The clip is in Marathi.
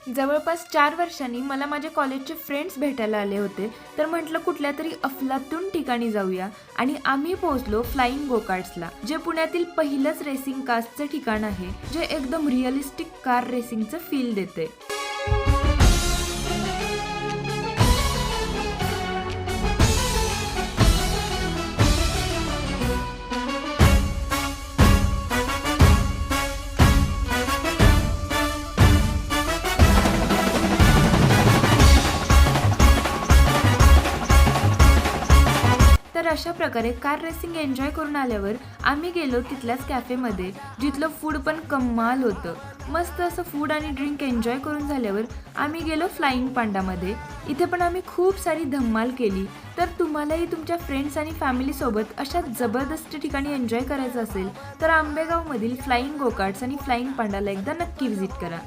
जवळपास 4 वर्षांनी मला माझे कॉलेजचे फ्रेंड्स भेटायला आले होते. तर म्हटलं कुठल्या तरी अफलातून ठिकाणी जाऊया आणि आम्ही पोहोचलो फ्लाइंग गोकार्ट्सला, जे पुण्यातील पहिलंच रेसिंग कास्टचं ठिकाण आहे, जे एकदम रिअलिस्टिक कार रेसिंगचं फील देते. तर अशा प्रकारे कार रेसिंग एन्जॉय करून आल्यावर आम्ही गेलो तिथल्याच कॅफेमध्ये, जिथलं फूड पण कमाल होतं. मस्त असं फूड आणि ड्रिंक एन्जॉय करून झाल्यावर आम्ही गेलो फ्लाइंग पांडामध्ये. इथे पण आम्ही खूप सारी धम्माल केली. तर तुम्हालाही तुमच्या फ्रेंड्स आणि फॅमिलीसोबत अशा जबरदस्त ठिकाणी एन्जॉय करायचं असेल तर आंबेगावमधील फ्लाइंग गोकार्ट्स आणि फ्लाइंग पांडाला एकदा नक्की व्हिजिट करा.